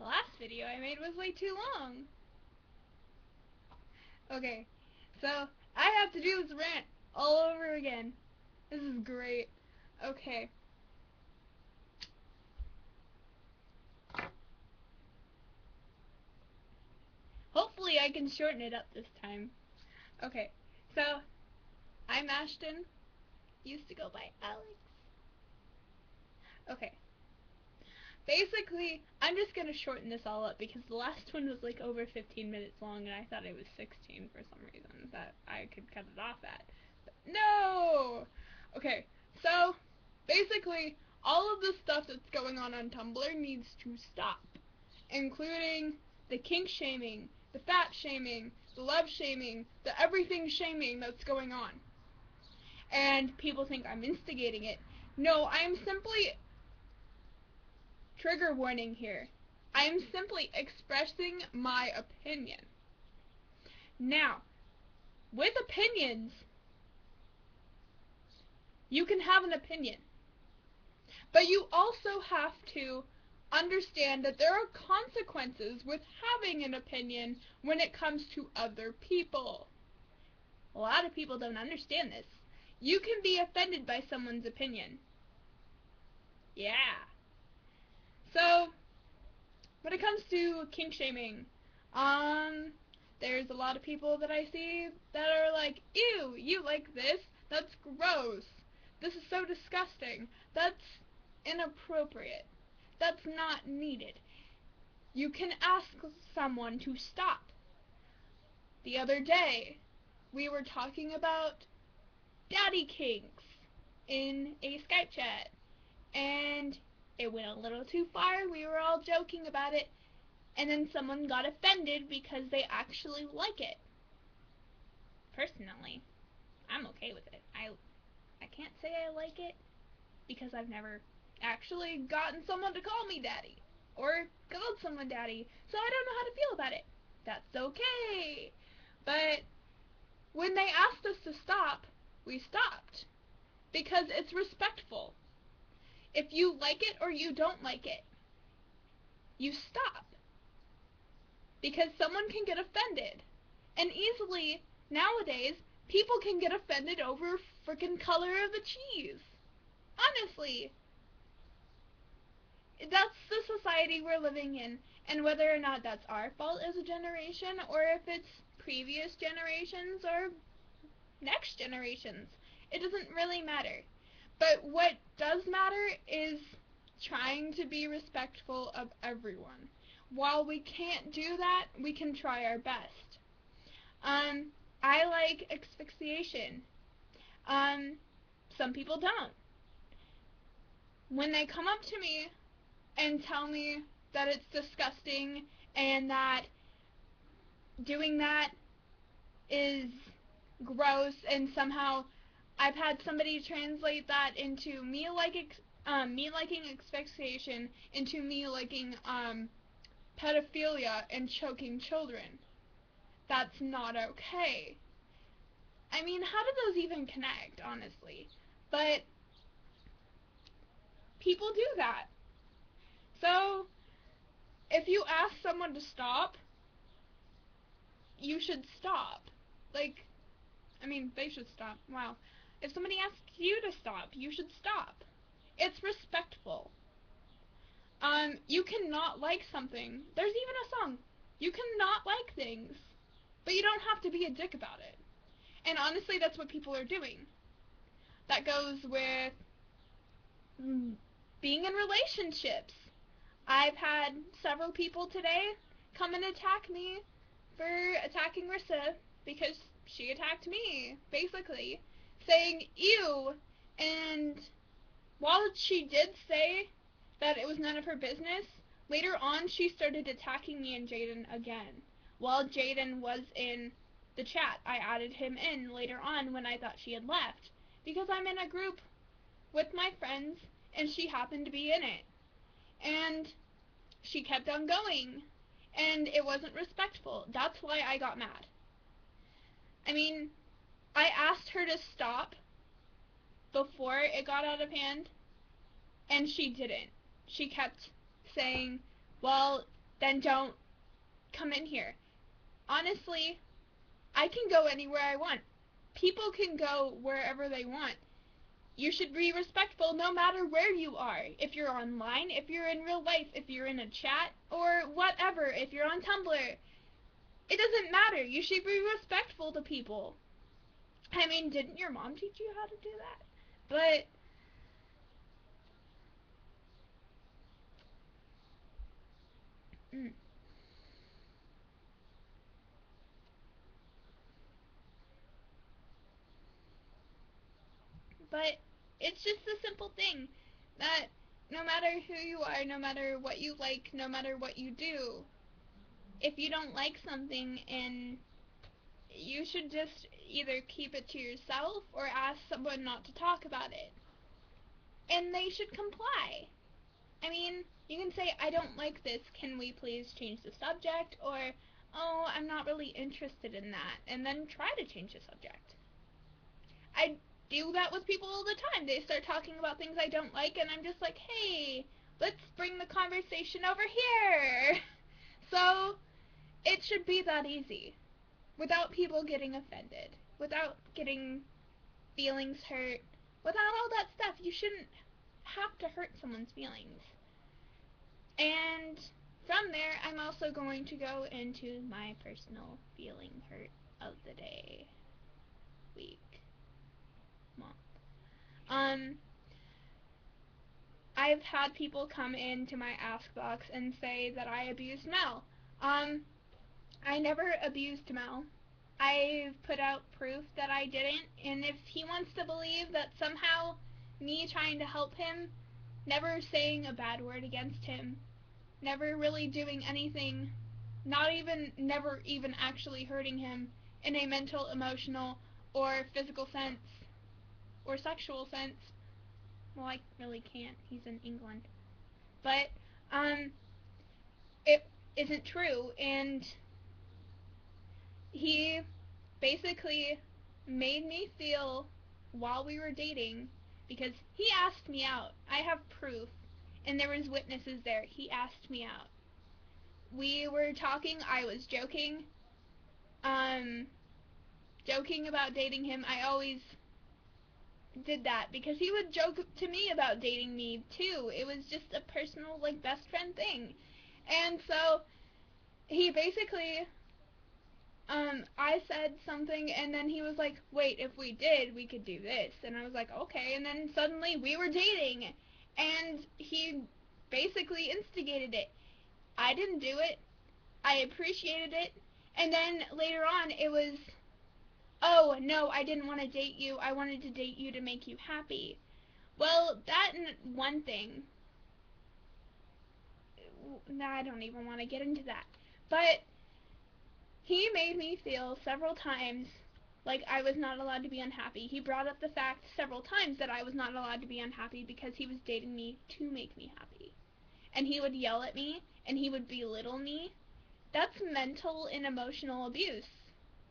The last video I made was way too long. Okay, so I have to do this rant all over again. This is great. Okay. Hopefully I can shorten it up this time. Okay, so I'm Ashton. Used to go by Alex. Okay. Basically, I'm just gonna shorten this all up because the last one was like over 15 minutes long and I thought it was 16 for some reason that I could cut it off at. But no! Okay, so basically, all of the stuff that's going on Tumblr needs to stop, including the kink shaming, the fat shaming, the love shaming, the everything shaming that's going on. And people think I'm instigating it. No, I am simply... Trigger warning here. I am simply expressing my opinion. Now, with opinions, you can have an opinion. But you also have to understand that there are consequences with having an opinion when it comes to other people. A lot of people don't understand this. You can be offended by someone's opinion. Yeah. So, when it comes to kink shaming, there's a lot of people that I see that are like, ew, you like this? That's gross. This is so disgusting. That's inappropriate. That's not needed. You can ask someone to stop. The other day, we were talking about daddy kinks in a Skype chat, and it went a little too far. We were all joking about it, and then someone got offended because they actually like it. Personally, I'm okay with it. I can't say I like it because I've never actually gotten someone to call me daddy or called someone daddy, so I don't know how to feel about it. That's okay. But when they asked us to stop, we stopped because it's respectful. If you like it or you don't like it, you stop. Because someone can get offended. And easily, nowadays, people can get offended over frickin' color of the cheese. Honestly. That's the society we're living in. And whether or not that's our fault as a generation, or if it's previous generations or next generations, it doesn't really matter. But what does matter is trying to be respectful of everyone. While we can't do that, we can try our best. I like asphyxiation. Some people don't. When they come up to me and tell me that it's disgusting and that doing that is gross, and somehow I've had somebody translate that into me liking asphyxiation into me liking pedophilia and choking children. That's not okay. I mean, how do those even connect, honestly? But people do that. So, if you ask someone to stop, you should stop. Like, I mean, they should stop. Wow. If somebody asks you to stop, you should stop. It's respectful. You cannot like something. There's even a song. You cannot like things, but you don't have to be a dick about it. And honestly, that's what people are doing. That goes with being in relationships. I've had several people today come and attack me for attacking Rissa because she attacked me, basically, saying, ew, and while she did say that it was none of her business, later on she started attacking me and Jaden again. While Jaden was in the chat, I added him in later on when I thought she had left, because I'm in a group with my friends, and she happened to be in it. And she kept on going, and it wasn't respectful. That's why I got mad. I mean, I asked her to stop before it got out of hand, and she didn't. She kept saying, well, then don't come in here. Honestly, I can go anywhere I want. People can go wherever they want. You should be respectful no matter where you are. If you're online, if you're in real life, if you're in a chat, or whatever, if you're on Tumblr. It doesn't matter. You should be respectful to people. I mean, didn't your mom teach you how to do that? But it's just a simple thing that no matter who you are, no matter what you like, no matter what you do, if you don't like something, and you should just either keep it to yourself or ask someone not to talk about it. And they should comply. I mean, you can say, I don't like this, can we please change the subject? Or, oh, I'm not really interested in that. And then try to change the subject. I do that with people all the time. They start talking about things I don't like, and I'm just like, hey, let's bring the conversation over here. So, it should be that easy. Without people getting offended. Without getting feelings hurt. Without all that stuff. You shouldn't have to hurt someone's feelings. And from there, I'm also going to go into my personal feeling hurt of the day, week, month. I've had people come into my ask box and say that I abused Mel. I never abused Mel. I've put out proof that I didn't, and if he wants to believe that somehow me trying to help him, never saying a bad word against him, never really doing anything, never even actually hurting him in a mental, emotional, or physical sense, or sexual sense. Well, I really can't. He's in England. But, it isn't true, and he basically made me feel while we were dating, because he asked me out. I have proof, and there was witnesses there. He asked me out. We were talking, I was joking, joking about dating him. I always did that because he would joke to me about dating me too. It was just a personal, like, best friend thing. And so he basically, I said something, and then he was like, wait, if we did, we could do this. And I was like, okay. And then suddenly we were dating, and he basically instigated it. I didn't do it. I appreciated it. And then later on, it was, oh, no, I didn't want to date you. I wanted to date you to make you happy. Well, that one thing, I don't even want to get into that. But he made me feel several times like I was not allowed to be unhappy. He brought up the fact several times that I was not allowed to be unhappy because he was dating me to make me happy. And he would yell at me, and he would belittle me. That's mental and emotional abuse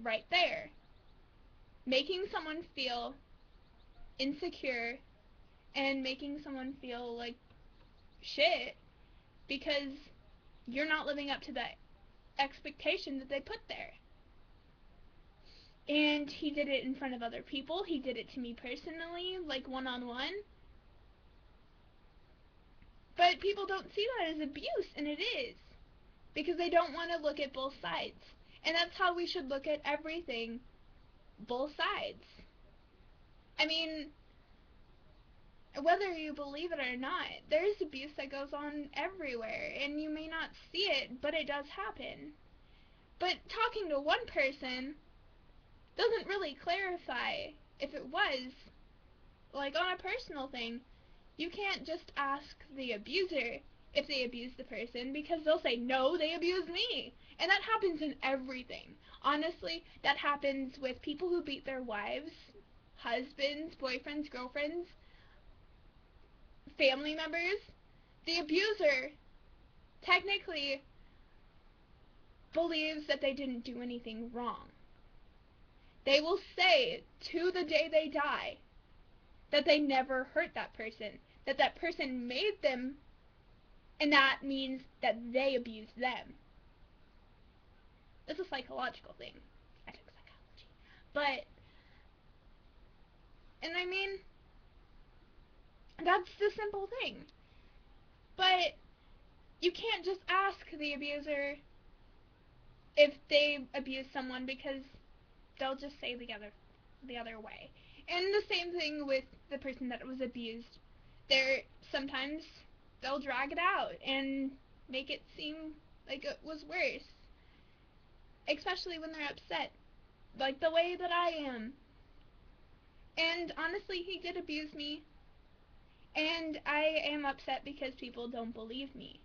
right there. Making someone feel insecure and making someone feel like shit because you're not living up to the expectation that they put there. And he did it in front of other people. He did it to me personally, like one-on-one. But people don't see that as abuse, and it is. Because they don't want to look at both sides. And that's how we should look at everything. Both sides. I mean, whether you believe it or not, there's abuse that goes on everywhere, and you may not see it, but it does happen. But talking to one person doesn't really clarify if it was, like, on a personal thing. You can't just ask the abuser if they abuse the person, because they'll say, no, they abused me. And that happens in everything. Honestly, that happens with people who beat their wives, husbands, boyfriends, girlfriends, family members. The abuser technically believes that they didn't do anything wrong. They will say to the day they die that they never hurt that person, that that person made them and that means that they abuse them. It's a psychological thing. I took psychology. But, and I mean, that's the simple thing. But you can't just ask the abuser if they abuse someone, because they'll just say the other way. And the same thing with the person that was abused. Sometimes they'll drag it out and make it seem like it was worse. Especially when they're upset. Like the way that I am. And honestly, he did abuse me. And I am upset because people don't believe me.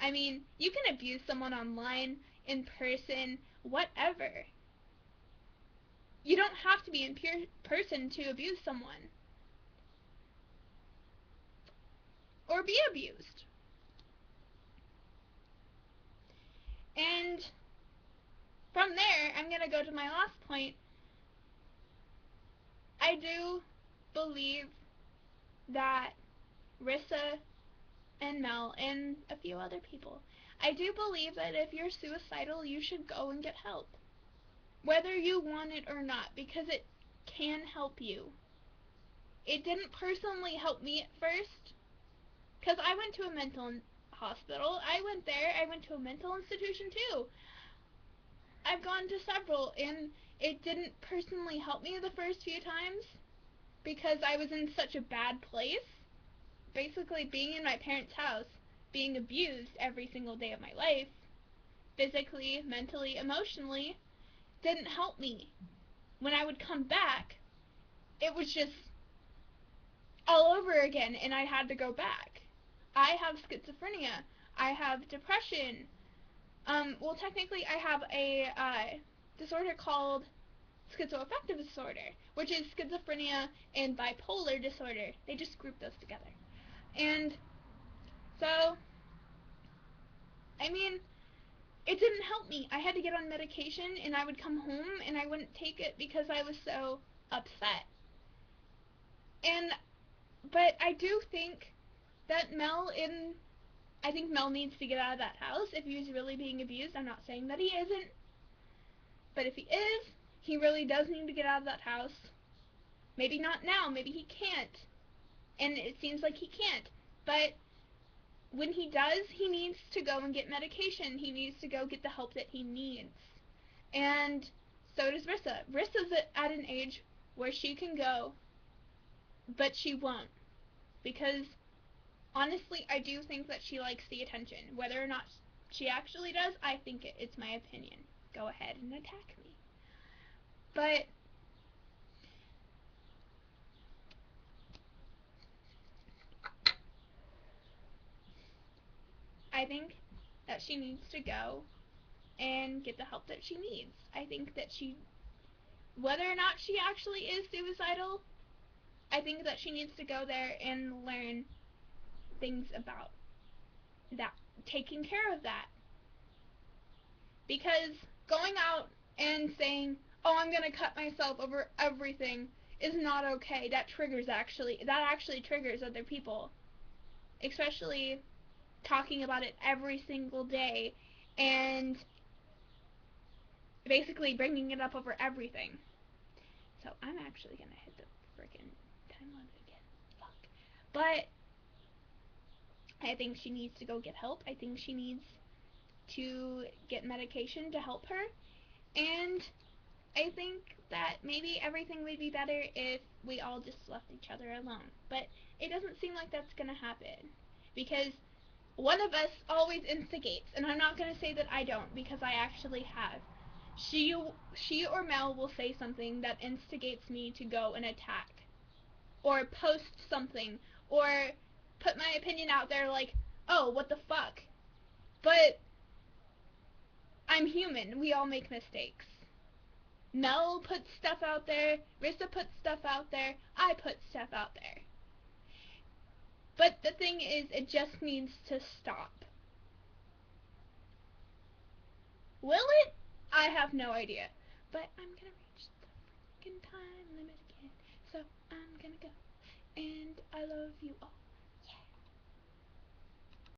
I mean, you can abuse someone online, in person, whatever. You don't have to be in person to abuse someone. Or be abused. And from there, I'm going to go to my last point. I do believe that Rissa and Mel and a few other people, I do believe that if you're suicidal, you should go and get help. Whether you want it or not, because it can help you. It didn't personally help me at first, because I went to a mental hospital. I went to a mental institution too. I've gone to several, and it didn't personally help me the first few times, because I was in such a bad place. Basically, being in my parents' house, being abused every single day of my life, physically, mentally, emotionally, didn't help me. When I would come back, it was just all over again, and I had to go back. I have schizophrenia. I have depression. Well, technically, I have a disorder called schizoaffective disorder, which is schizophrenia and bipolar disorder. They just group those together. And so, I mean, it didn't help me. I had to get on medication, and I would come home, and I wouldn't take it because I was so upset. But I do think that I think Mel needs to get out of that house if he's really being abused. I'm not saying that he isn't, but if he is, he really does need to get out of that house. Maybe not now, maybe he can't, and it seems like he can't, but when he does, he needs to go and get medication. He needs to go get the help that he needs. And so does Rissa. Rissa's at an age where she can go, but she won't. Because, honestly, I do think that she likes the attention. Whether or not she actually does, I think it's my opinion. Go ahead and attack me. But I think that she needs to go and get the help that she needs. I think that whether or not she actually is suicidal, I think that she needs to go there and learn things about that, taking care of that. Because going out and saying, oh, I'm going to cut myself over everything is not okay. That actually triggers other people. Especially talking about it every single day and basically bringing it up over everything. So I'm actually going to hit the freaking time limit again. Fuck. But I think she needs to go get help. I think she needs to get medication to help her. And I think that maybe everything would be better if we all just left each other alone. But it doesn't seem like that's going to happen. Because one of us always instigates. And I'm not going to say that I don't, because I actually have. She or Mel will say something that instigates me to go and attack. Or post something. Or put my opinion out there like, oh, what the fuck? But I'm human. We all make mistakes. Mel puts stuff out there. Rissa puts stuff out there. I put stuff out there. But the thing is, it just needs to stop. Will it? I have no idea. But I'm gonna reach the freaking time limit again. So I'm gonna go. And I love you all.